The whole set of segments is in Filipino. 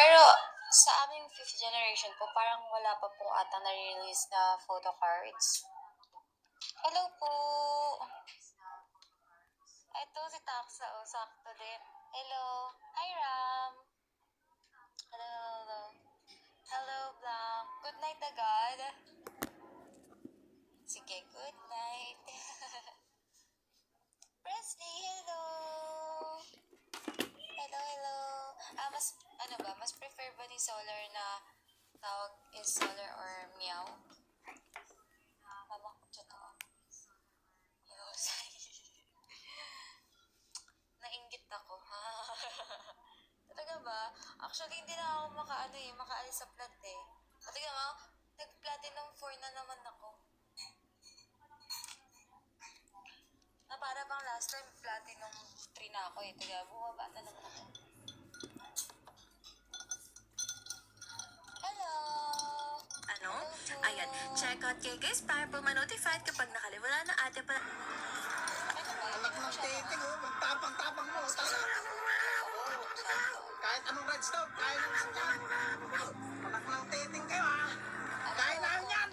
Pero sa aming fifth generation po, parang wala pa po ata na-release na photo cards. Hello po! Ito si Taxa, oh, sakto din. Hello! Hi, Ram! Hello, hello. Hello, Blanc. Good night agad. Sige, good night. Presley, hello! Hello, hello. Mas prefer ba ni Solar na tawag is Solar or Meow? Mama ko totoo. Nainggit ako, ha? Talaga ba? Actually, hindi na ako makaalis sa plat eh. Talaga nga, nag-platinum 4 na naman ako. Na para bang last time, platinum 3 na ako eh. Talaga, bumaba na naman ako. Hello! Ano? Ayan, check out KK's para po ma-notified kapag nakaliwala na ate pa. Ano ba? Anak ng titing, oh. Magtapang-tapang mo. Kahit anong rides daw, kaya nang sakyan. Anak ng titing kayo, ha? Kaya na yan.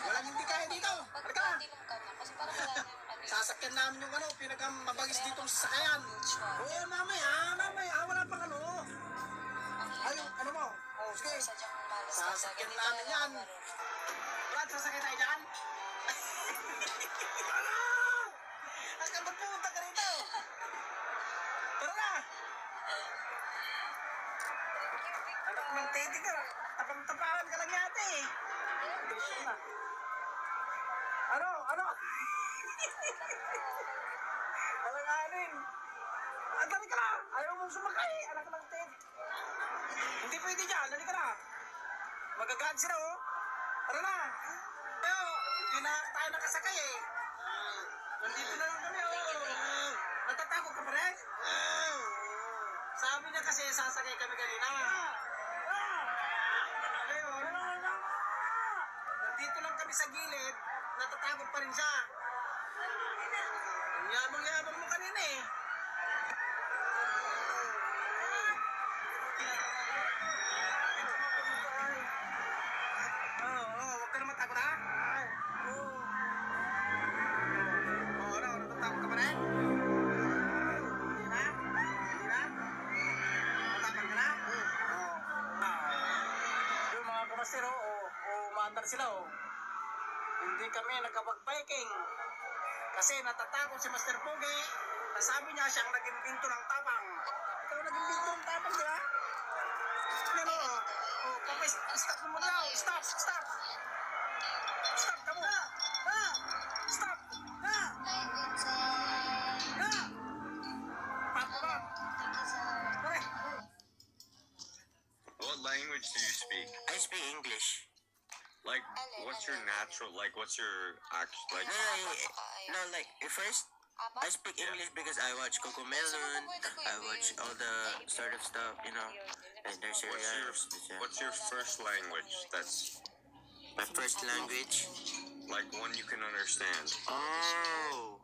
Walang hindi kaya dito. Halika. Pag-platinum ka na, kasi parang wala na yung ano. Sasakyan namin yung pinakamabagis ditong sasakyan. Oo, mamaya. Wala pang ano. Ay, yung ano mo? Oh, sige. Sadyang malas ka Sasakyan talaga. namin yan. Brad, sasakyan tayo dyan? Ano? Hanggang magpupunta ka rito. Tara na. Anak ng titi ka. Tapang-tapangan ka lang yata eh. Gusto na. Ano? Alanganin. Dali ka na. Ayaw mong sumakay. Anak ng titi. Hindi pwede dyan. Dali ka na. Magagad sila oh. Tara na. Pero, hindi na tayo nakasakay eh. Nandito na lang kami oh. Natatakot ka pa rin? Sabi niya kasi sasakay kami kanina. Ngayon, nandito lang kami sa gilid, natatakot pa rin siya. Ang yabang-yabang mo kanina eh. Huwag ka na matakot ha? Natatakot ka pa rin? Hindi na? Matapang ka na? Yung mga kumastero, umaandar sila hindi kami nakapag-biking. Kasi natatakot si Master Pogi. Nasabi niya siyang nag-imbento ng tapang. Ikaw nag-imbento ng tapang, di ba? Yan o. Papa, stop mo muna. Stop ka muna. Stop. Papa. Pare. What language do you speak? I speak English. Like, what's your natural, like, what's your actual, like, No, like, first, I speak English because I watch Coco Melon, I watch all the sort of stuff, you know, and there's what's your first language that's, my first language. like, one you can understand? Oh,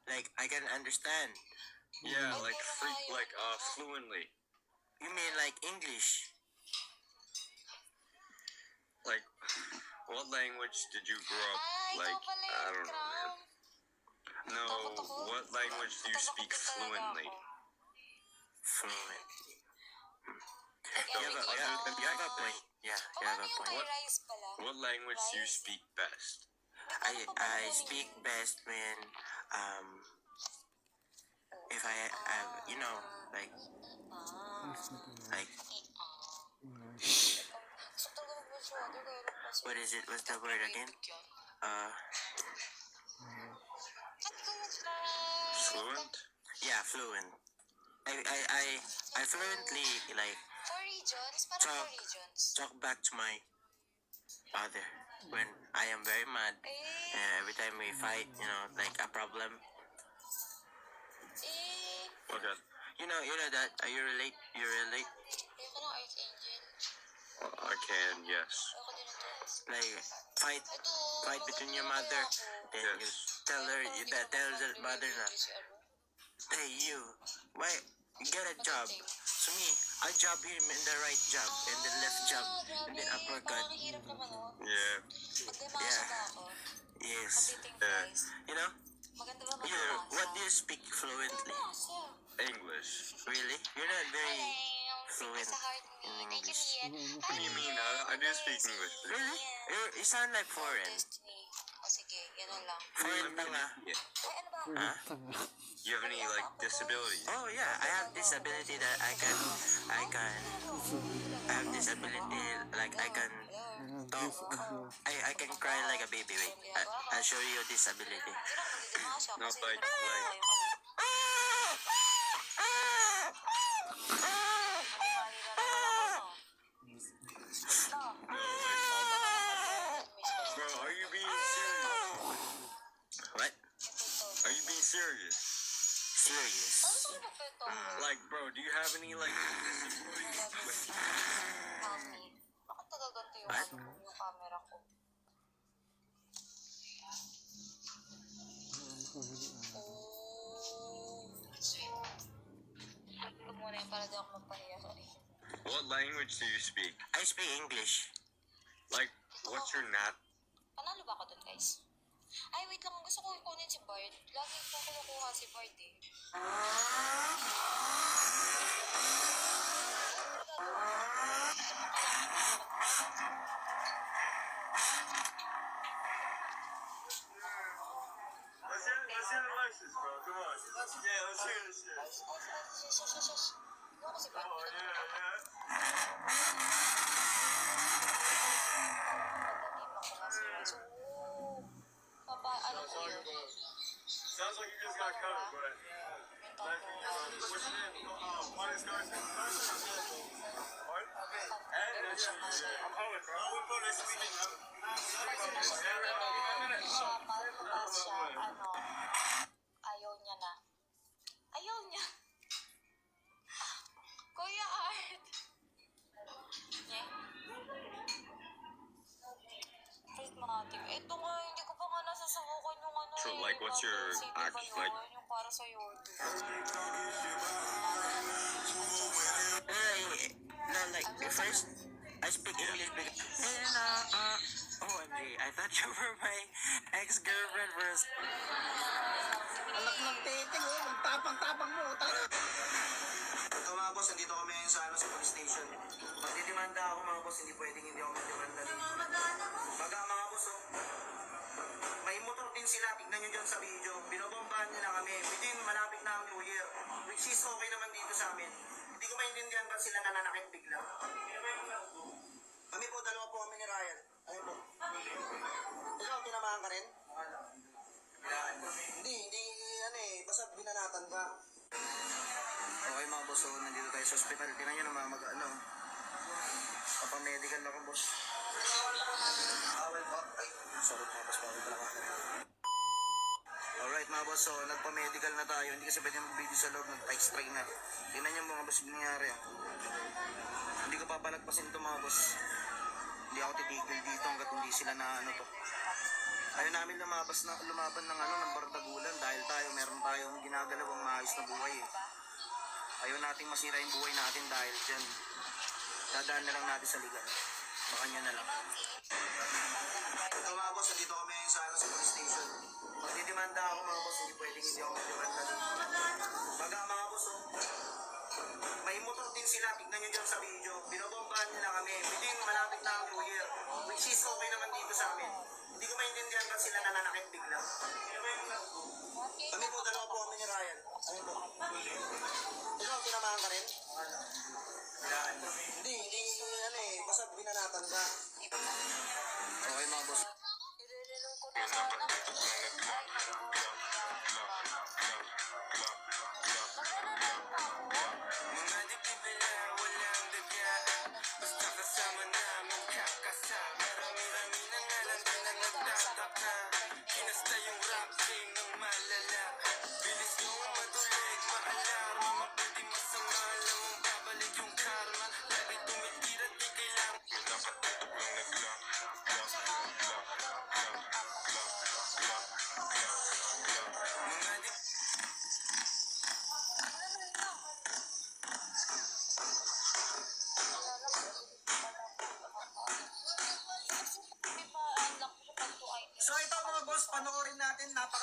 like, I can understand. Yeah, like, fluently. You mean like English? Like, what language did you grow up, like, I don't know. No, what language do you speak fluently? Fluent. You have a point. Yeah, you have a point. What language do you speak best? I speak best when, if I have, you know, like, what is it? What's the word again? Fluent? Yeah, fluent. I fluently, like, talk back to my father when I am very mad. And every time we fight, you know, like a problem. Okay. You know that. Are you relate? You relate? I can, yes. Like fight between your mother. Then you tell the mother na, hey you, why get a job so So me, I jab him in the right jab, and then left jab, and then uppercut. Parang hirap naman, oh. Yeah. Magdemasa ba ako? Yes. Patiting guys. You know, Maganda ba you, magdemasa? what do you speak fluently? Magdemasa. English. Really? You're not very fluent Sa heart in me. Thank you, English. Mian. What do you mean? I do speak English. Really? You sound like foreign. Destiny. O sige, yan na lang. Foreign tanga. Ay, ano ba? Huh? You have any like disabilities? Oh yeah, I have this ability that I have this ability like I can talk. I can cry like a baby. Wait, I'll show you this ability. Magdemasa No, kasi like- hindi naman like- tayo, Bro, are you being serious? What? Are you being serious? Serious? Like, bro, do you have any like disabilities? Bakit nagaganto yung What? yung camera ko? Oh, sweet. Ito muna yung para di ako mapahiya. What language do you speak? I speak English. Like, what's your nat? Panalo ba ako dun, guys? Ay, wait lang. Gusto ko ikunin si Bard. Lagi kong kinukuha si Bard eh. Let's hear Alexis, bro. Come on. Yeah, let's hear this shit. Shush. Ano ko si Bard? Papa, ano ko yun? Sounds like you just got covered, but what's your name? Martin Scarson. Pardon? I'm Owen, bro. Nice to meet you. Siya, malpas siya, ano, ayaw niya na. Ayaw niya. Kuya Art. Nye. Wait, matik. Ito nga, hindi ko pa nga nasasubukan yung ano So, eh. like, what's your City ba act- yun? like- Yung para sa'yo. No, like at first I speak English because OMG, I thought you were my ex-girlfriend first. Anak ng titing, oh. Magtapang-tapang mo. Tayo. Ito mga boss, nandito kami ngayon sa police station. Magdidemanda ako mga boss, hindi pwedeng hindi ako magdemanda dito. Baga mga boss, oh. May motor din sila, tignan nyo dyan sa video. Binobombahan nila kami. Within malapit na ang New Year. Which is okay naman dito sa amin. Hindi ko maintindihan ba't sila nananakit bigla. Kami po, dalawa po kami ni Ryan. Ayun po. Ikaw, tinamaan ka rin? Hindi, ano eh, basta binanatan ka. Okay mga boss, so nandito tayo sa hospital. Tingnan nyo naman ano. Papamedical ako boss. Ay, sorry mga boss, bawal pala ka. Alright mga boss, so nagpa-medical na tayo. Hindi kasi pwede mag-video sa loob, nag-strike na. Tingnan nyo mga boss, nangyari. Hindi ko papalagpasin ito mga boss. Hindi ako titigil dito hanggat hindi sila na ano to. Ayaw namin lumaban ng bardagulan dahil meron tayong ginagalawang maayos na buhay eh. Ayaw nating masira yung buhay natin dahil dyan. Dadaan na lang natin sa liga. Baka nyo na lang. Ito mga boss, nandito kami sa police station. Magdidemanda ako mga boss, hindi pwedeng hindi ako magdemanda dito. Baga mga boss, oh. May motor din sila, tignan nyo dyan sa video. Binobombahan nila kami. Within malapit na ang New Year. Which is okay naman dito sa amin. Hindi ko maintindihan ba't sila nananakit bigla. Kami po, dalawa po kami ni Ryan. Ayun po. Ikaw, tinamaan ka rin? Hindi, ano eh, basta binanatan ka. Okay mga boss. Irililong ko na sana. Mga dibdibila, walang daga. Basta kasama namin kakasama. Marami-rami na nga lang din ang nagtataka. Kinasta yung rap game ng malala. Bilis nung matulig, maalarma, mabuti masama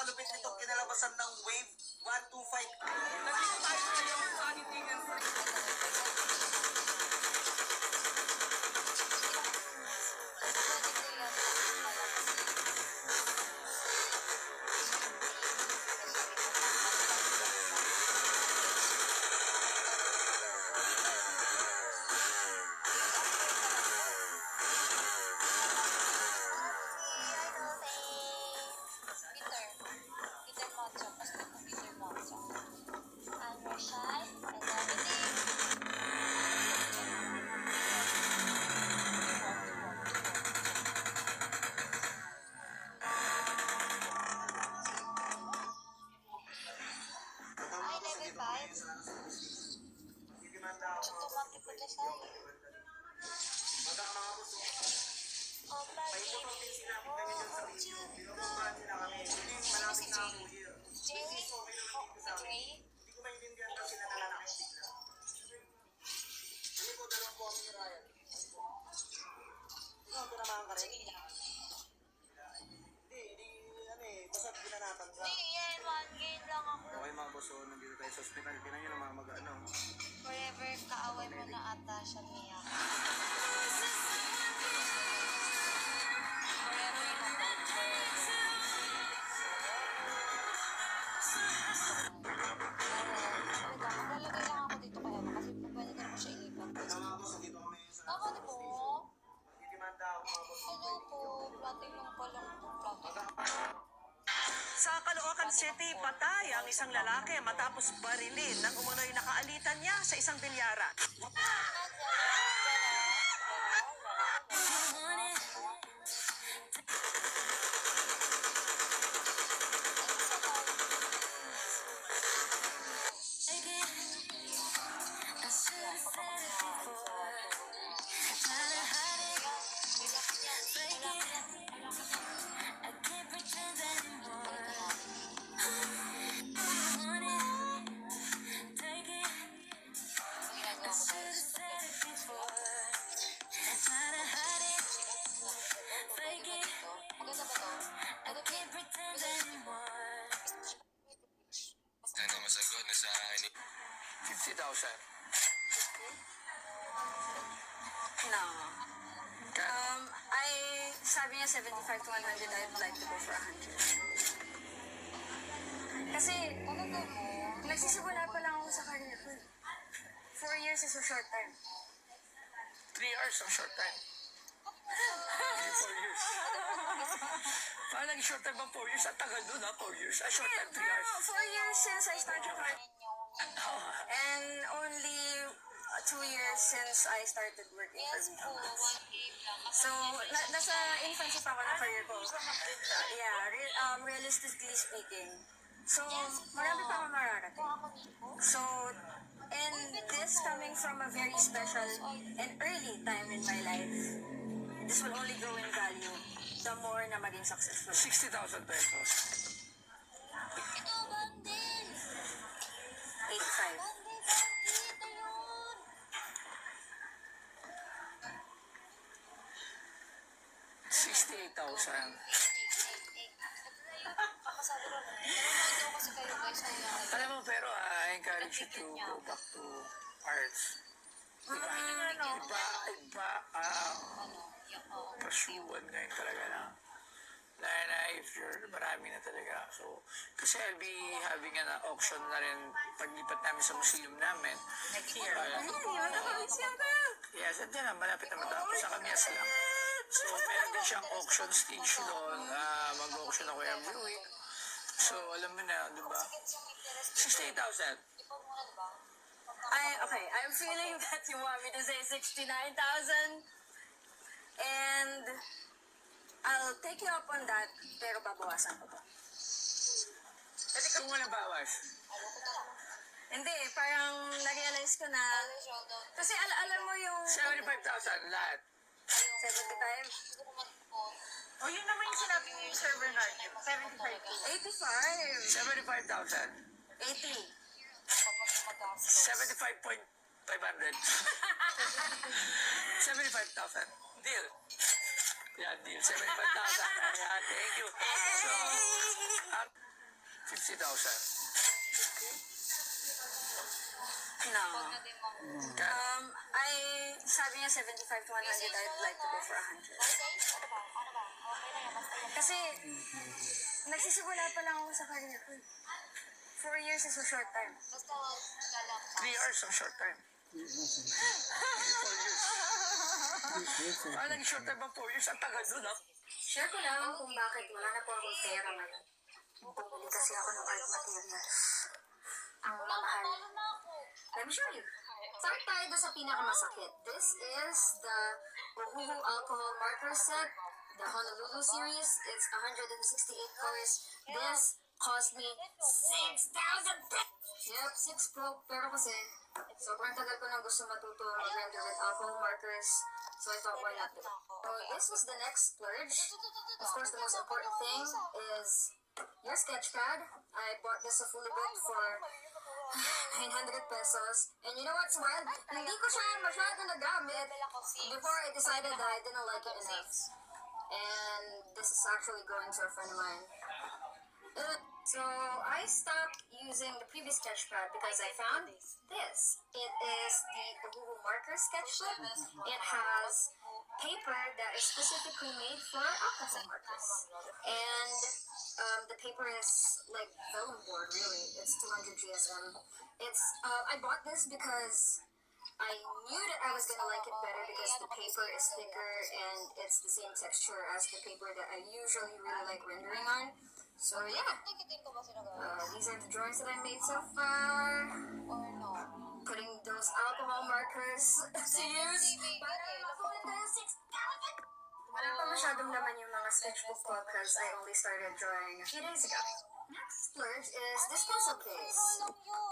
napakalupit nitong kinalabasan ng Wave 125. Nandito tayo ngayon sa Anitingan sa Peter Moncho. Basta po Peter Moncho. I'm Roshai and everything. Ay, level 5. Chutumati ko na siya. Oh, budget. Oh, Jerry? Oh, Jerry? Hindi ko maintindihan daw sila nalalaki bigla. Hindi ko dalawang po kami ni Ryan. Ikaw, tinamaan ka rin? Sige lang. Basta binanatan ka. Hindi yan, 1 game lang ako. Okay mga boss, so nandito tayo sa hospital. Kailan nyo naman mag-ano? Forever, kaaway mo na ata siya, Mia. Forever na maglalagay lang ako dito kaya kasi pwede ka naman siya ilipat. Tama boss, nandito kami sa... Ako di po. Nagdidimanda ako mga boss. Hello po. Plating lang po lang po. Plating. Sa Caloocan City, patay ang isang lalaki matapos barilin ng umano'y nakaalitan niya sa isang bilyaran. Maganda ba to? Ano ba? Ano masagot na sa akin? 50,000. No. Sabi niya 75 to 100, I'd like to go for 100. Kasi, Talaga mo? nagsisimula pa lang ako sa career ko. 4 years is a short time. 3 hours ang short time. 4 years. Paano naging short time ang 4 years? Ang tagal doon ha, 4 years. Ang short time, 3 hours. 4 years since I started work. And only 2 years since I started working for Yes po, Big 1 game lang. So, nasa infancy pa ako ng career ko. Yeah, realistically speaking. So, marami pa ako mararating. Ako dito. So, and this coming from a very special and early time in my life, this will only grow in value the more na maging successful. 60,000 pesos. Ito, bandil! 85. Bandil, ito yun! 68,000. Ako sabi ko, nanonood daw kasi kayo guys. Alam mo, pero I encourage you to go back to arts. Iba, Ano, yung, oo. pursuean ngayon talaga na. Dahil na if you're, marami na talaga. So, kasi I'll be having an auction na rin paglipat namin sa museum namin. Here. Yes, at yan, malapit na matapos sa Kamias lang. So, meron din siyang auction stage doon. Mag-auction ako every week. So, alam mo na, di ba? 68,000. Di pa muna, di ba? Okay, I'm feeling that you want me to say 69,000. And I'll take you up on that, pero babawasan ko pa. Pwede kung walang bawas. Ayoko na lang. Hindi, parang na-realize ko na, Always roll down. kasi alam mo yung 75,000 lahat. 75, Gusto ko mag-phone. O yun naman yung sinabi ni Sir Bernardo, 75K. 85, 75,000. 80. Kapag mag-gastos. 75,500. 75,000. Deal. Yeah, deal. 75,000. Yeah, thank you. So, 50,000. No. Huwag na din mang... Sabi niya 75 to 100, I'd like to go for 100. Kasi, nagsisimula pa lang ako sa career ko. 4 years is a short time. Basta huwag ka lang pa. 3 hours ang short time. 4 years. Parang naging short time ang 4 years. Ang tagal doon, ah. Share ko lang kung bakit wala na po akong pera ngayon. Bumili kasi ako ng art materials. Ang mamahal. Talo na ako. Let me show you. Start tayo doon sa pinakamasakit. This is the Ohuhu Alcohol Marker Set, the Honolulu series. It's 168 colors. This cost me 6,000 pesos. Yep, 6 po. Pero kasi, sobrang tagal ko nang gusto matuto mag-render with alcohol markers. So I thought, why not do it? So this was the next splurge. Of course, the most important thing is your sketch pad. I bought this a fully booked for 900 pesos. And you know what's wild? Hindi ko siya masyado nagamit before I decided that I didn't like it enough. And this is actually going to a friend of mine. So I stopped using the previous sketchpad because I found this. It is the Ohuhu Marker Sketchbook. It has paper that is specifically made for alcohol markers. And the paper is like vellum board, really. It's 200 GSM. I bought this because I knew that I was gonna like it better because the paper is thicker and it's the same texture as the paper that I usually really like rendering on. So yeah, Nakikitin ko ba sila guys? these are the drawings that I made so far. Or no? Putting those alcohol markers to use. Para makuha tayo 6,000. Wala pa masyadong naman yung mga sketchbook ko because I only started drawing a few days ago. Next splurge is this pencil case.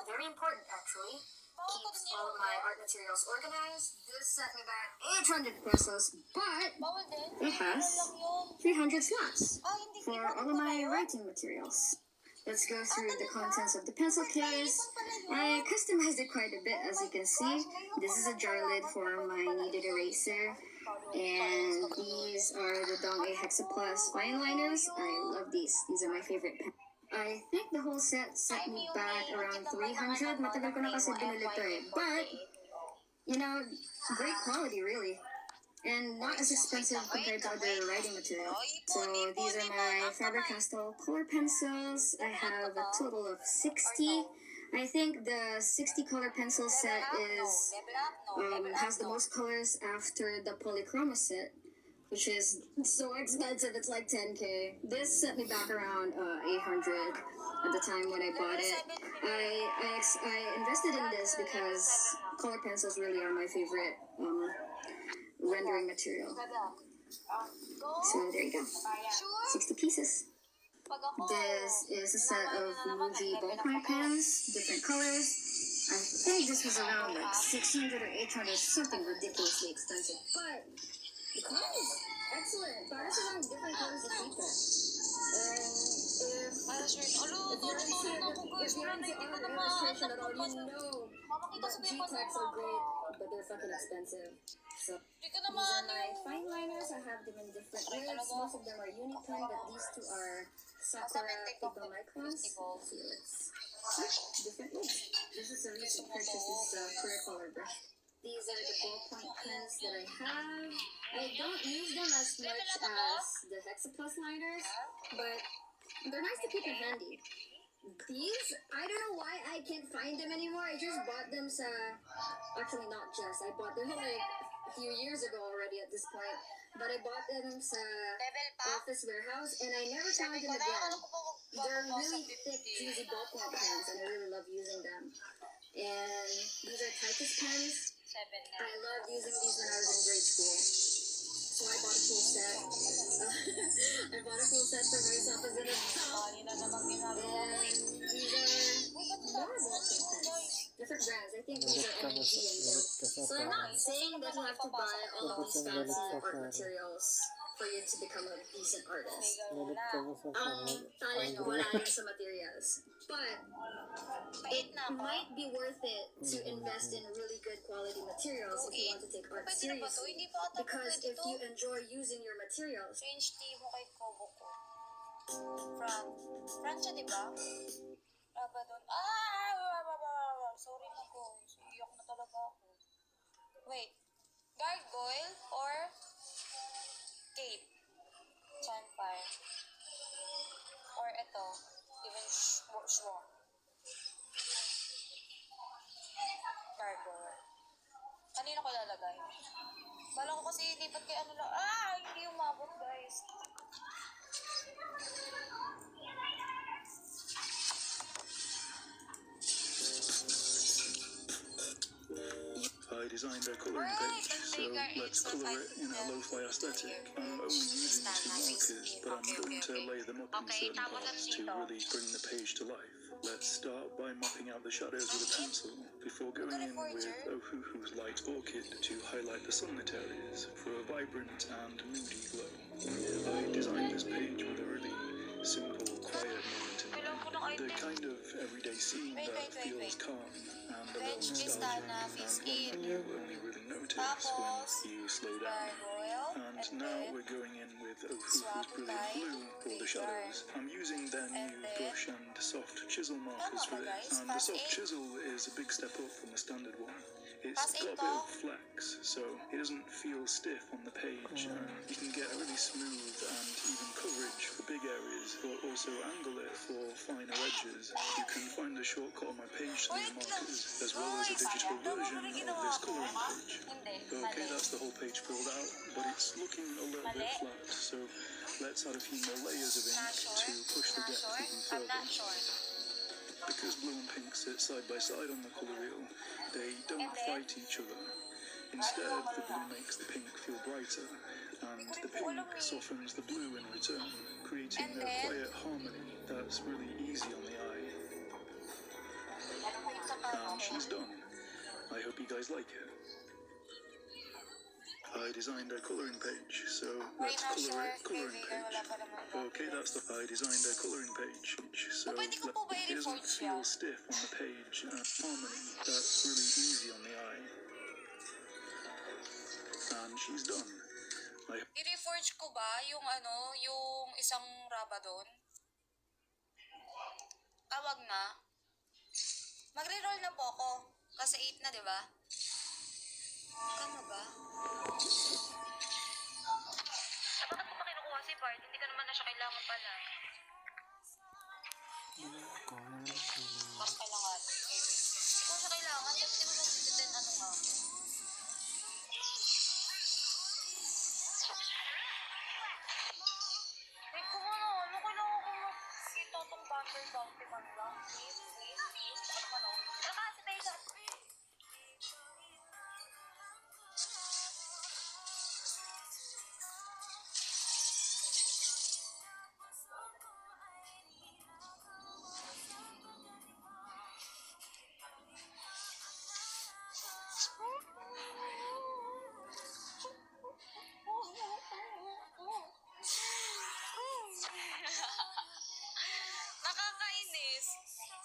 Very important actually. Keeps all of my art materials organized. This set me back 800 pesos, but Bawal din? it has Meron lang yun. 300 slots Ah, hindi for all of my writing materials. Let's go through the contents of the pencil case. I customized it quite a bit, as you can see. This is a jar lid for my kneaded eraser. And these are the Dong A Hexaplus fine liners. I love these. These are my favorite pens. I think the whole set me back around 300. Matagal ko na kasi binili to eh. But, you know, great quality really. And not as expensive compared to other writing materials. So these are my Faber-Castell color pencils. I have a total of 60. I think the 60 color pencil set is has the most colors after the Polychroma set, which is so expensive. It's like 10K. This set me back around 800 at the time when I bought it. I invested in this because color pencils really are my favorite rendering material. So there you go, 60 pieces. Pag ako, This is a set of Muji ballpoint pens, different colors. I think this was around like 600 or 800, something ridiculously expensive. But the quality is excellent. Para silang different colors of paper. And if you're into art and illustration at all, you know that G-Techs are great, but they're fucking expensive. So Hindi ko these naman are my fine liners. I have them in different ways. Most of them are Unipen, but these two are Sakura Pigma Microns. Felix. Different ways. This is a recent purchase. This is a clear color brush. These are the ballpoint pens that I have. I don't use them as much as the Hexaplus liners, but they're nice to keep in handy. These, I don't know why I can't find them anymore. I just bought them actually not just, I bought them like a few years ago already at this point. But I bought them sa level pa. Office Warehouse and I never found them again. They're really thick, juicy ballpoint pens and I really love using them. And these are Titus pens. 7 na. I loved using these when I was in grade school. So I bought a full set. I bought a full set for myself as an adult. Bali na naman ginagawa. And these are more ballpoint pens. Different brands. I think these are MEG and Dell. So I'm not saying that you have to buy all of these fancy art materials for you to become a decent artist. Talent mo wala rin sa materials. But it might be worth it to invest in really good quality materials if you want to take art Pwede na ba to? seriously. Hindi pa ata Because pwede if to. you enjoy using your materials, Change tea mo kay Kobo ko. Francia, di ba? Rabadon. Sorry na ko. Iyak na talaga ako. Wait. Gargoyle or cape? Chanpire. Or ito. Even Schwong. Gargoyle. Kanino ko lalagay? Bala ko kasi lipat kay ano lang. Hindi umabot, guys. I designed a colouring page, so let's colour it in a lo-fi aesthetic. I'm only using 2 markers, but I'm going to lay them up in certain parts to really bring the page to life. Let's start by mapping out the shadows with a pencil, before going in with Ohuhu's Light Orchid to highlight the sunlit areas for a vibrant and moody glow. I designed this page with a really simple, quiet moment in mind, the kind of everyday scene that feels calm and a little nostalgic, and one you only really notice when you slow down. And now we're going in with Ohuhu's Brilliant Blue for the shadows. I'm using their new brush and soft chisel markers for this, and the soft chisel is a big step up from the standard one. It's got a bit of flex, so it doesn't feel stiff on the page, and you can get a really smooth and even coverage for big areas, but also angle it for finer edges. You can find a shortcut on my page to the markers, as well as a digital version of this colouring page. Okay, that's the whole page filled out, but it's looking a little bit flat, so let's add a few more layers of ink to push the depth even further. Because blue and pink sit side by side on the colour wheel, they don't fight each other. Instead, the blue makes the pink feel brighter, and the pink softens the blue in return, creating a quiet harmony that's really easy on the eye. And she's done. I hope you guys like it. I designed a colouring page, so let's colour it colouring page. Okay, that's the I designed a colouring page, so it doesn't feel stiff on the page and harmony that's really easy on the eye. And she's done. I-reforge ko ba yung yung isang Rabadon? Wag na. Magre-roll na po ako. Kasi 8 na, di ba? Tama ba? Bakit mo pa kinukuha si Bart? Hindi ka naman na siya kailangan pala. Mas kailangan. Kung siya kailangan, kasi di mo din nga. Wait, kung ano kailangan ko makita itong bounty man lang. Please. Ano? Saka, si Taylor.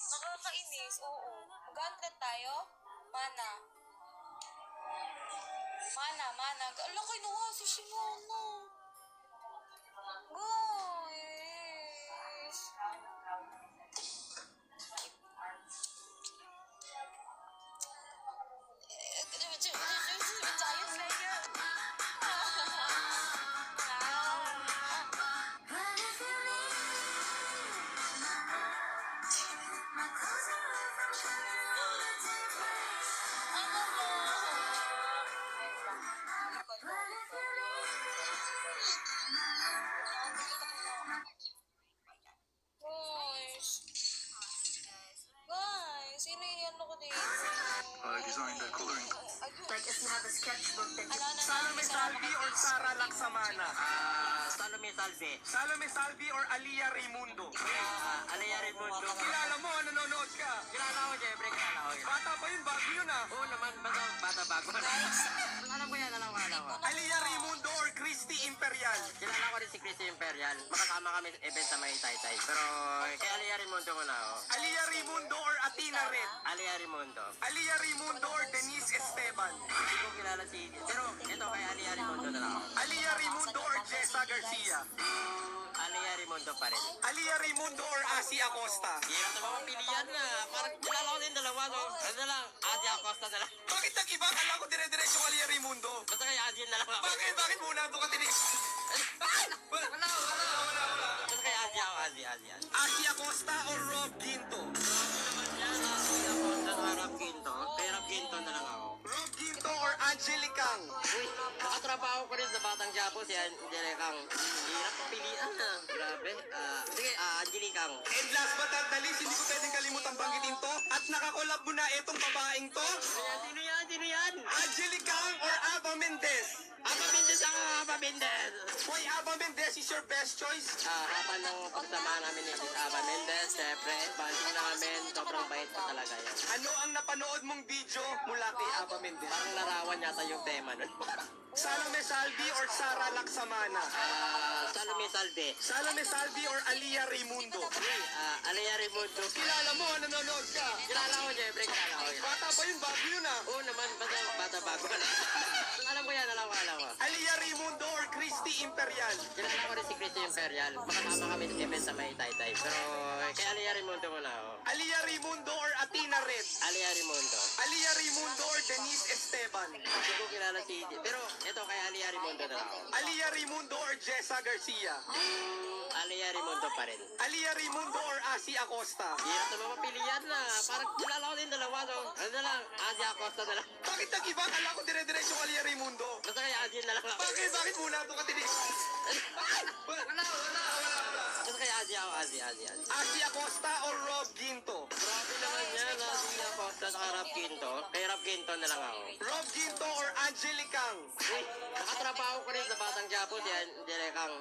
Nakakainis, oo. Mag-antlet tayo? Mana. Ala, kinuha si Shimona. Guys. Tayo, player. Guys, sino yan ako dito? I designed a colouring page. Like if you have a sketchbook that you Salome Salvi or Sara Laksamana? Salome Salve. Salome Salvi or Alia Raimundo? Alaya Raimundo. Kilala mo, nanonood ka. Kilala ko, syempre, kilala ko. Bata pa yun, bago yun ah. Oo naman, bata bago. Alam ko yan, alam ko. Alia Raimundo or Chris Christy Imperial? Kilala ko rin si Chris Imperial. Makasama kami sa event sa may Taytay. Pero kay Alia Raimundo muna ako. Alia Raimundo or Athena Red? Alia Raimundo. Alia Raimundo or Denise Esteban? Hindi ko kilala si... Pero ito kay Alia Raimundo na lang ako. Alia Raimundo or Jessa Garcia? Alia Raimundo pa rin. Alia Raimundo or Asi Acosta? Hirap na mga pilihan na. Parang kilala ko din dalawa, no? Ano na lang, Adi Acosta na lang. Bakit nag-iba? Kala ko dire-diretso Alia Raimundo. Basta kay Adi na lang ako. Bakit? Bakit muna ito ka tinig? Wala. Basta kay Adi ako, Adi. Asi Acosta or Rob Ginto? Yan, Adi Acosta sa Rob Quinto. Kay Rob Quinto na lang ako. Rob Ginto or Angelicang? Uy, nakatrabaho ko rin sa Batang Japo si Angelicang. Hirap pilihan na. Grabe. Sige, Angelicang. And last but not the least, hindi ko pwedeng kalimutan banggitin to. At nakakolab mo na itong babaeng to. Sino yan? Angelicang or Ava Mendez? Aba Mendez ako, Aba Mendez. Why Ava Mendez is your best choice? Harapan ng pagsama namin ni Miss Aba Mendez. Siyempre, banding namin. Sobrang bait pa talaga yan. Ano ang napanood mong video mula kay Ava Mendez? Parang larawan yata yung tema nun. Salome Salvi or Sara Laksamana? Salome Salve. Salome Salvi or Alia Raimundo? Alia Raimundo. Kilala mo, nanonood ka. Kilala ko, Jeffrey. Kilala ko yun. Bata pa yun, bago yun ah. Oo naman, bata bago ka na. Alam ko yan, alam ko. Alia Raimundo or Christy Imperial? Kilala ko rin si Chris Imperial. Makasama kami sa event sa may Taytay. Pero kay Alia Raimundo muna ako. Alia Raimundo or Athena Red? Alia Raimundo. Alia Raimundo or Denise Esteban? Hindi ko kilala si... Pero ito kay Alia Raimundo na lang ako. Alia Raimundo or Jessa Garcia? Alia Raimundo pa rin. Alia Raimundo or Asi Acosta? Hirap na mga pilihan na. Parang kilala ko din dalawa, no? Ano na lang, Adi Acosta na lang. Bakit nag-iba? Kala ko dire-diretso Alia Raimundo. Basta kay Adi na lang ako. Bakit? Bakit muna ito ka tinig? Wala. Basta kay Adi ako, Adi. Asi Acosta or Rob Ginto? Grabe naman yan, Adi Acosta sa Rob Quinto. Kay Rob Quinto na lang ako. Rob Ginto or Angelicang? Uy, nakatrabaho ko rin sa Batang Japo si Angelicang.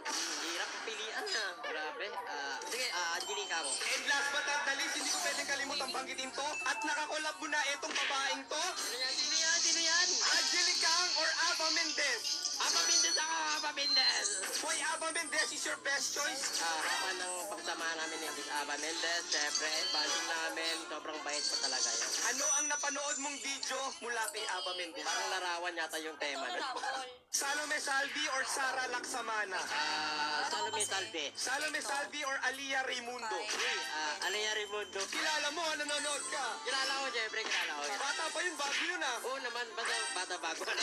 Hirap pilihan na. Grabe. Sige, Angelicang. And last but not the least, hindi ko pwedeng kalimutan banggitin to. At nakakolab mo na itong babaeng to. Sino yan? Angelicang or Ava Mendez? Aba Mendez ako, Aba Mendez. Why Ava Mendez is your best choice? Harapan ng pagsama namin ni Miss Aba Mendez. Siyempre, banding namin. Sobrang bait pa talaga yan. Ano ang napanood mong video mula kay Ava Mendez? Parang larawan yata yung tema nun. Salome Salvi or Sara Laksamana? Salome Salve. Salome Salvi or Alia Raimundo? Uy, Alia Raimundo. Kilala mo, nanonood ka. Kilala ko, Jeffrey. Kilala ko yan. Bata pa yun, bago yun ah. Oo naman, bata bago ka na.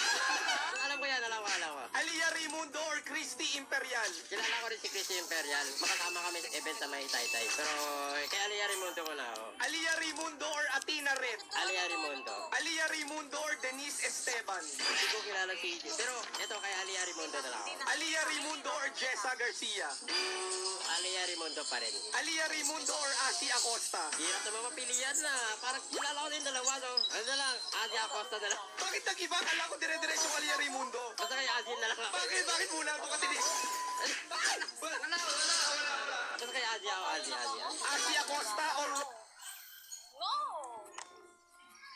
Alam ko yan, alam ko. Alia Raimundo or Christy Imperial? Kilala ko rin si Chris Imperial. Makasama kami sa event sa may Taytay. Pero kay Alia Raimundo muna ako. Alia Raimundo or Athena Red? Alia Raimundo. Alia Raimundo or Denise Esteban? Hindi ko kilala si... Pero ito kay Alia Raimundo na lang ako. Alia Raimundo or Jessa Garcia? Alia Raimundo pa rin. Alia Raimundo or Asi Acosta? Hirap na mga pilihan na. Parang kilala ko din dalawa, no? Ano na lang, Adi Acosta na lang. Bakit nag-iba? Kala ko dire-diretso Alia Raimundo. Basta kay Adi na lang ako. Bakit? Bakit muna ito ka tinig? Wala. Basta kay Adi ako, Adi. Asi Acosta or... No!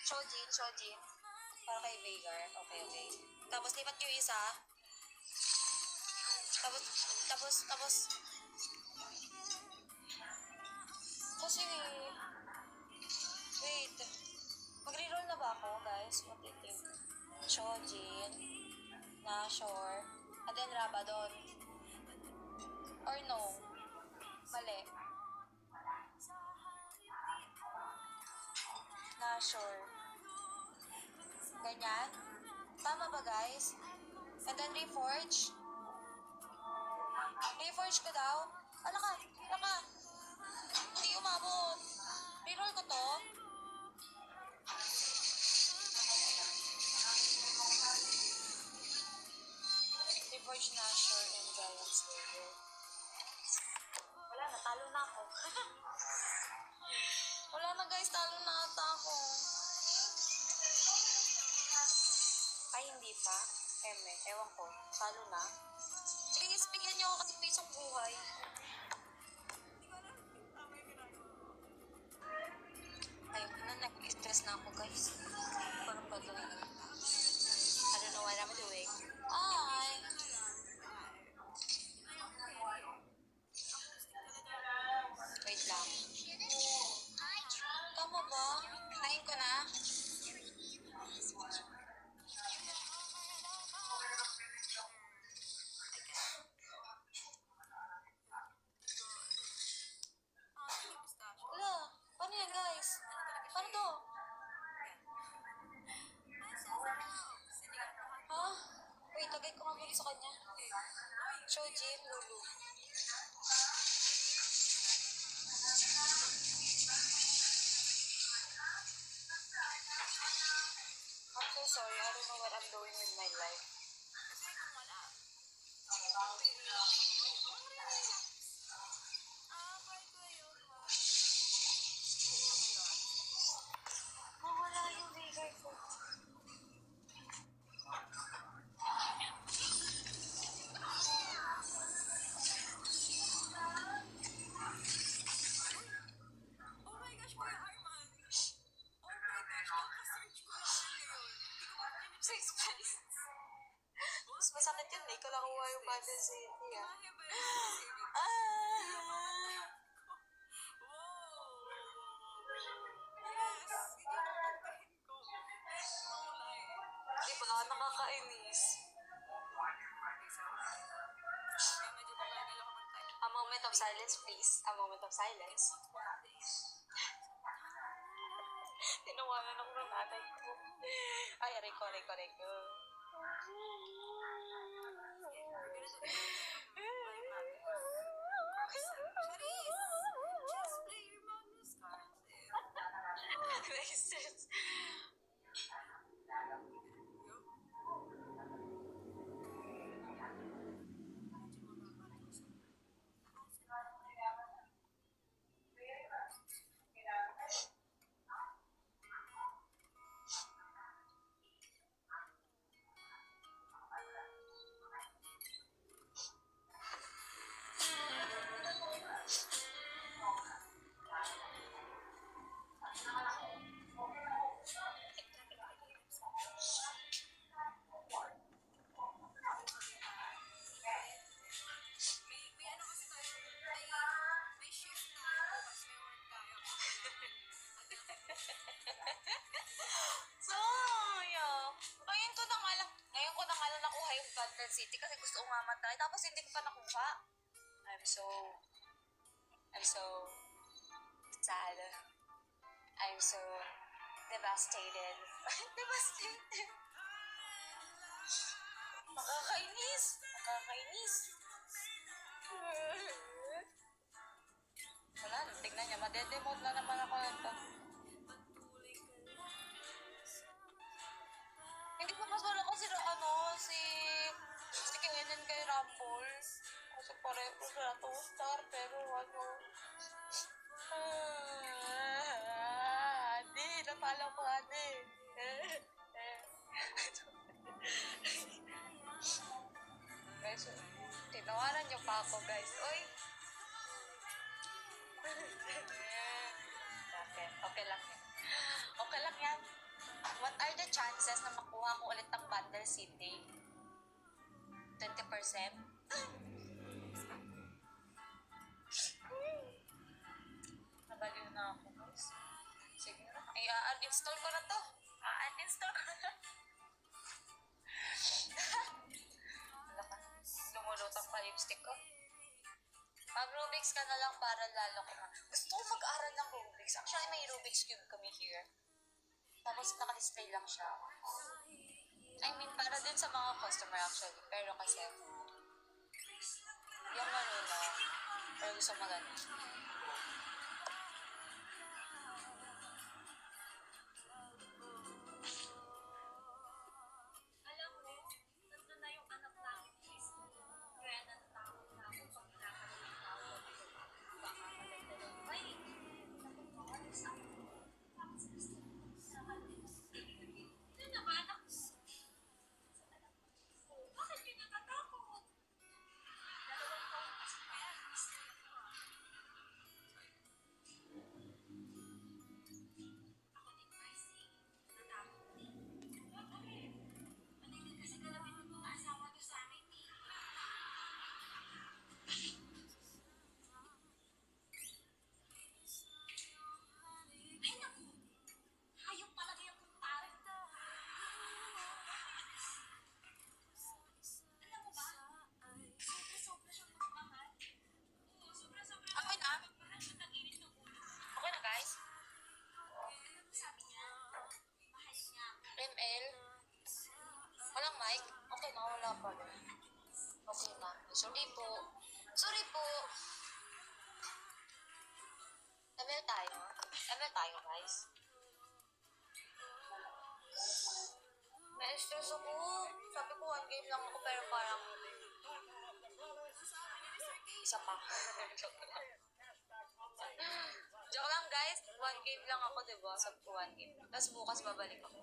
Chojin. Para kay Veigar. Okay. Tapos lipat yung isa. Tapos... Kasi... Wait. Magre-roll na ba ako, guys? What do you think? Chojin. Nashor. And then Rabadon. Or no? Mali. Nashor. Ganyan? Tama ba, guys? And then Reforge. Reforge ko daw. Laka. Hindi umabot. Reroll ko to. Reforge, Nashor, and Giant Slayer. Wala na, talo na ako. Wala na, guys, talo na ata ako. Ay, hindi pa. Ewan ko. Talo na. Sige, bigyan niyo ako kasi pisong buhay. Ayun na, nag-stress na ako, guys. Parang pag I don't know what I'm doing. Ay! Jin, Lulu. I'm so sorry. I don't know what I'm doing with my life. Mawala yung bigay ko. Six pesos. Mas masakit yun eh. Ikaw nakuha yung Bundle City ah. Diba? Nakakainis. A moment of silence, please. A moment of silence. Tinawanan ako ng nanay ko. Ay, aray ko. Makes sense. Sayang. Ngayon ko na nga lang nakuha yung Bundle City kasi gusto kong mamatay. Tapos hindi ko pa nakuha. I'm so sad. I'm so devastated. Devastated. Nakakainis. Wala, tignan niya. Madedemote na naman ako nito. Hindi pa maswala kasi si Kenan kay Rumble. Kasi pareho sila 2-star, pero Adi, napala ko adi. Guys, tinawaran niyo pa ako, guys. Oy! Okay lang yan. Okay lang yan. What are the chances na makuha ko ulit ang Bundle City? 20%? Nabaliw na ako, guys. Sige na. I-uninstall ko na to. Wala ka. Lumulutang pa lipstick ko. Mag-Rubik's ka na lang para lalo ko na. Gusto ko mag-aral ng Rubik's. Actually, may Rubik's Cube kami here. Tapos naka-display lang siya. I mean, para din sa mga customer actually. Pero kasi, yung marunong, pero gusto maganda. Alam mo, tatlo na yung anak namin is kaya natatakot na ako pag nakakalimutan ako. Baka malagdagan pa eh. Nakapagalis ako. Tapos gusto ko sa kanila. Ito naman ako. Bakit yun natatakot? 2 taon kasi kaya gusto ko. Sorry po. Sorry po. ML tayo. ML tayo, guys. Na-stress ako. Sabi ko, one game lang ako, pero parang... Isa pa. Joke lang, guys. One game lang ako, diba? Sabi ko, one game lang. Tapos bukas babalik ako.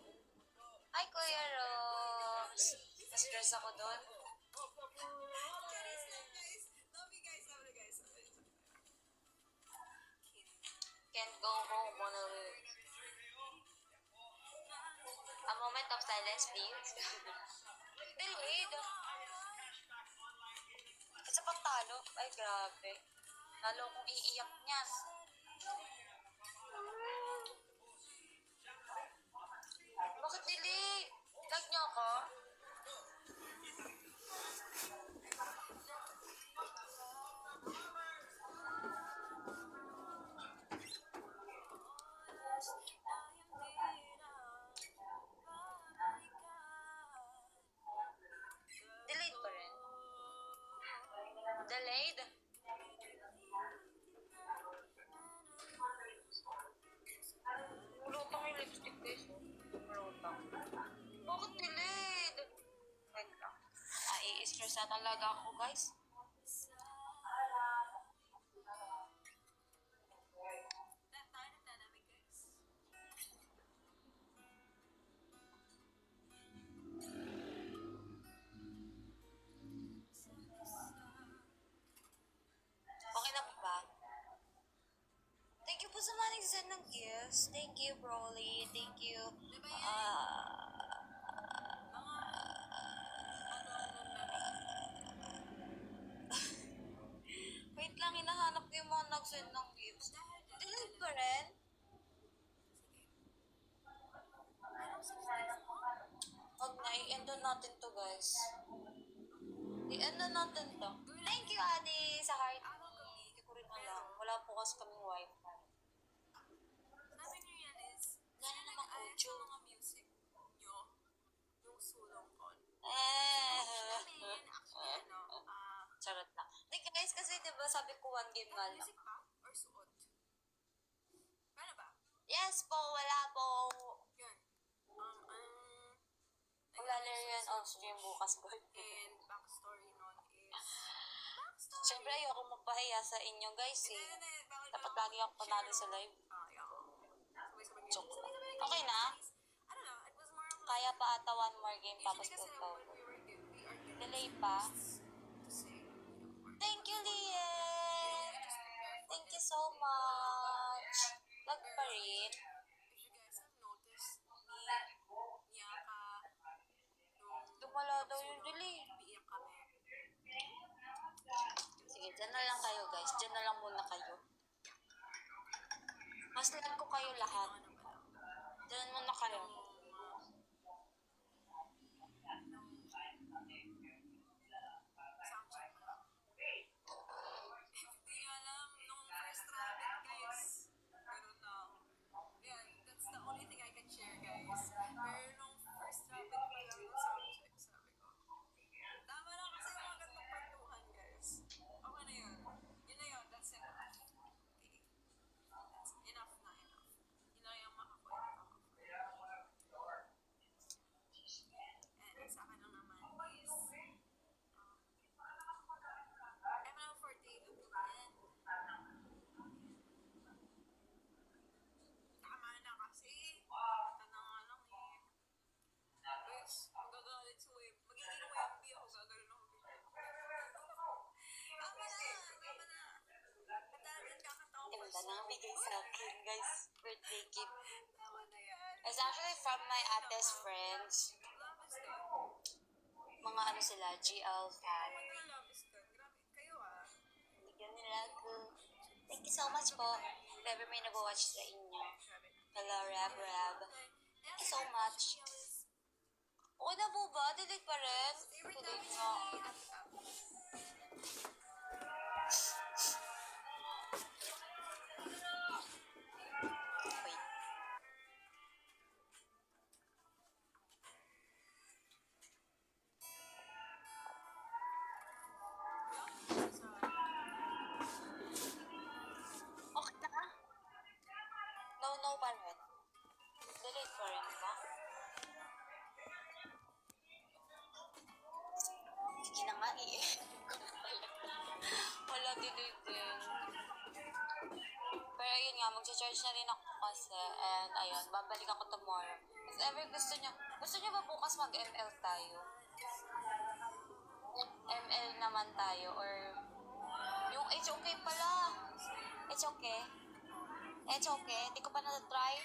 Hi, Kuya Rose. Na-stress ako doon. Can't go home, monolith. A moment of silence, please. Delayed. Isa pang talo. Ay, grabe. Lalo akong iiyak niyan. Bakit delay? Lag niyo ako? Delayed pa rin. Delayed? Mulutang yung lipstick, guys. Mulutang. Bakit delayed? Wait lang. I-stress na talaga ako, guys. Okay na po ba? Thank you po sa mga nagsasend ng gifts. Thank you, Broly. Thank you. Wait lang, hinahanap ko yung mga nagsend ng gifts. Delete pa rin? Huwag na, i-end na natin to, guys. I-end na natin to. Thank you, Adi, sa heart. Hindi ko rin alam. Wala po kasi kaming wifi. Gano'n naman audio. Charot lang. Hindi guys, kasi diba sabi ko one game nga lang. Yes po, wala po. Wala na yan on stream bukas ko. Siyempre ayoko magpahiya sa inyo guys eh. Dapat lagi ako panalo sa live. Joke lang. Okay na? Kaya pa ata one more game tapos go. Delay pa. Thank you, Lien! Thank you so much. Lag pa rin. Dumala daw yung delay. Sige, dyan na lang kayo guys. Dyan na lang muna kayo. Mas lag ko kayo lahat. Dyan muna kayo. Ganda na bigay sa akin, guys. Birthday gift. It's actually from my ate's friends. Mga ano sila, GL fan. Bigyan nila ako. Thank you so much po. If ever may nag-watch sa inyo. Hello, Rab. Thank you so much. Okay na po ba? Delete pa rin? Delete nga. Wait. holiday din. Pero ayun nga, mag-charge na rin ako kasi. And ayun, babalik ako tomorrow. If ever gusto nyo ba bukas mag-ML tayo? ML naman tayo or yung it's okay pala. It's okay. It's okay. Hindi ko pa na-try.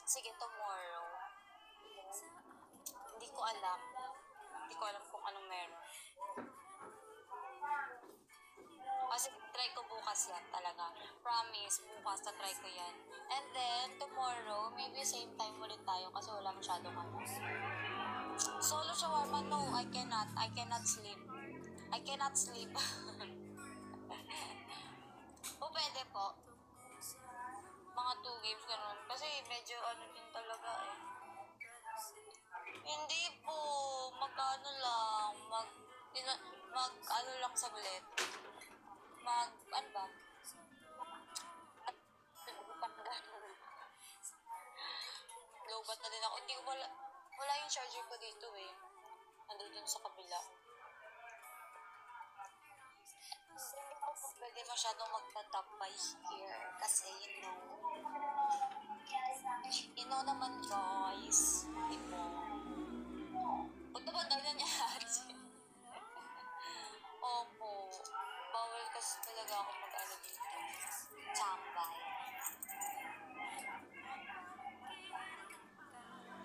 Sige, tomorrow. Hindi ko alam. Hindi ko alam kung anong meron. Kasi try ko bukas yan talaga. Promise, bukas na try ko yan. And then, tomorrow, maybe same time ulit tayo kasi wala masyadong ano. Solo shawarma, no, I cannot. I cannot sleep. I cannot sleep. O pwede po. Mga 2 games, ganun. Kasi medyo ano din talaga eh. Hindi po. Mag-ano lang. Mag-ano lang saglit. Ano ba? Lowbat na din ako. Hindi ko wala yung charger ko dito eh. Nandun dun sa kabila. Hindi ko po pwede masyadong magta-top by here. Kasi you know naman guys. Diba? Punta ba daw na niya ate? Opo. Bawal kasi talaga ako mag-ano dito. Tambay.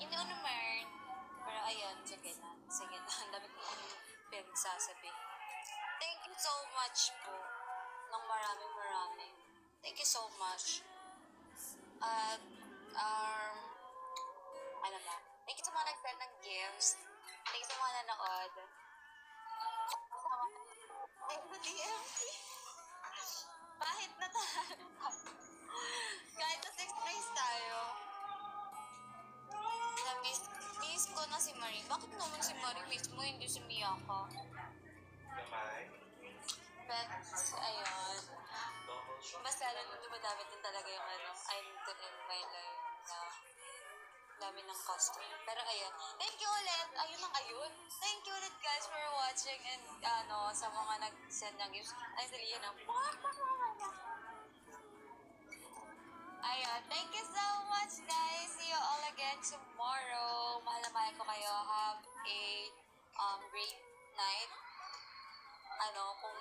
Hindi ko naman. Pero ayun, sige na. Sige na. Ang dami ko pinagsasabi. Thank you so much po. Nang maraming. Thank you so much. At, ano ba? Thank you sa mga nag-send ng gifts. Thank you sa mga nanood. Thank you, DMT. Kahit na tayo. Kahit na 6 days tayo. Miss ko na si Marie. Bakit naman si Marie miss mo, hindi si Miyaka? But, ayun. Basta alam mo, dumadami din talaga yung ano, I'm done in my life na dami ng customer. Pero ayun, thank you ulit. Ayun. Thank you ulit guys for watching and sa mga nag-send ng gifts. Ay, dali yan ang ayun, thank you so much guys. See you all again tomorrow. Mahal na mahal ko kayo. Have a great night. Kung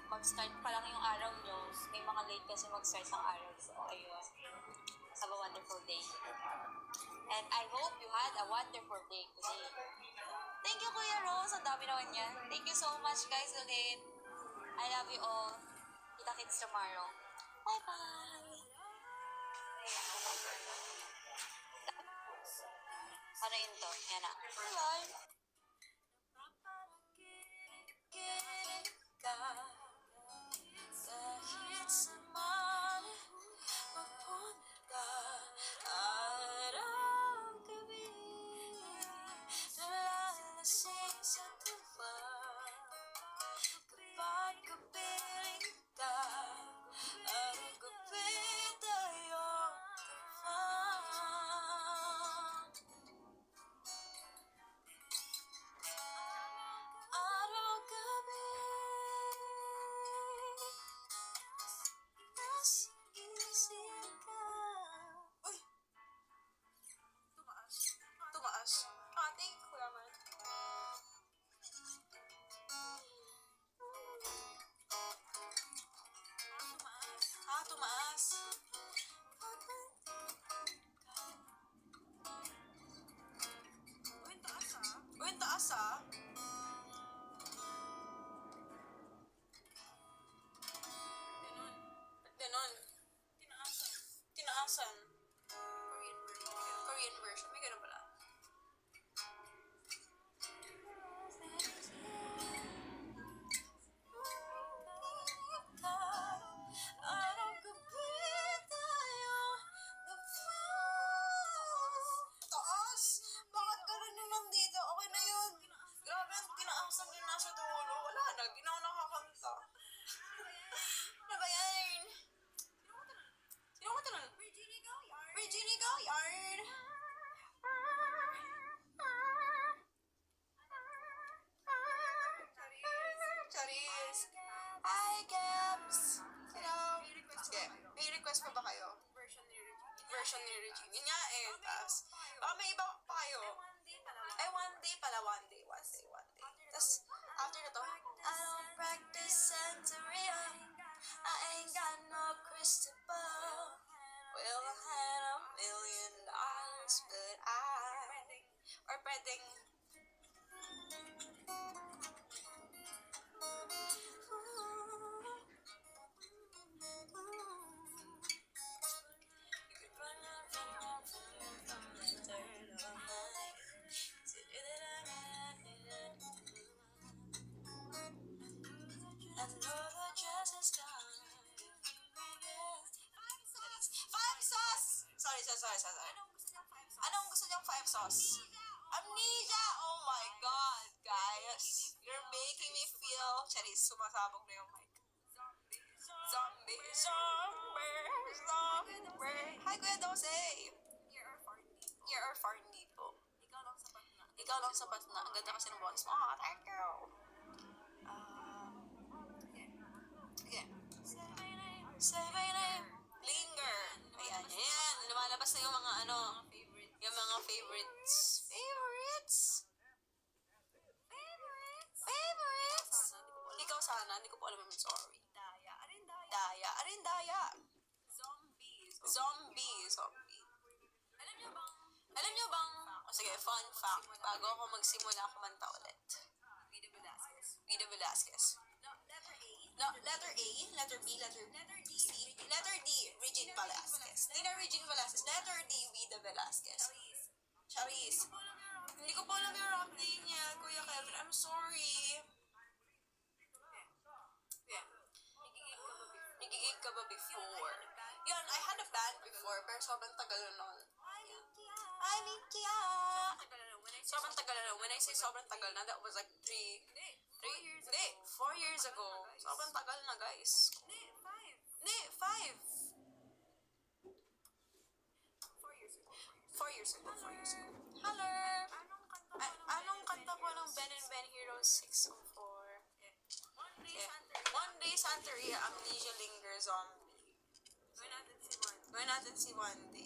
mag-start pa lang yung araw nyo, may mga late kasi mag-start ng araw. So, ayun. Have a wonderful day. And I hope you had a wonderful day kasi thank you Kuya Rose. Ang dami naman yan. Thank you so much guys ulit. I love you all. Kita-kits tomorrow. Bye-bye. Ano yun to? Yan na. Bye-bye. Kahit saan mapunta, araw-gabi nalalasing sa tuwa. Kapag kapiling ka, araw-gabi tayong araw-gabi. wedding. Five sauce! Sorry. Anong gusto niyang five sauce? Amnesia! Oh my God, guys. You're making me feel... Charis, sumasabog na yung mic. Zombie. Hi, Kuya Dose. You're our Farndy po. Ikaw lang sapat na. Ang ganda kasi ng boses mo. Oh, thank you. Sige. Say my name. Linger. Ayan. Lumalabas na yung mga yung mga favorites. Ikaw sana. Hindi ko po alam yung sorry. Daya. Arindaya. Zombie. Alam niyo bang, sige, fun fact, bago ako magsimula kumanta ulit. Vida Velasquez. No, letter A, letter B, letter C, letter D, Regine Velasquez. Hindi na Regine Velasquez, letter D, Vida Velasquez. Charis. Hindi ko po alam yung rap name niya, Kuya Kevin. I'm sorry. Yeah. Nagigig ka ba before? Yun, I had a band before, pero sobrang tagal na nun. Hi, Mikia! Sobrang tagal na. When I say sobrang tagal na, that was like 4 years ago. Sobrang tagal na, guys. Hindi, 5. 4 years ago. Hello! Anong kanta po ng Ben and Ben Heroes 604? Yeah. One Day Santeria, Amnesia Linger, Zombie. Gawin natin si One Day.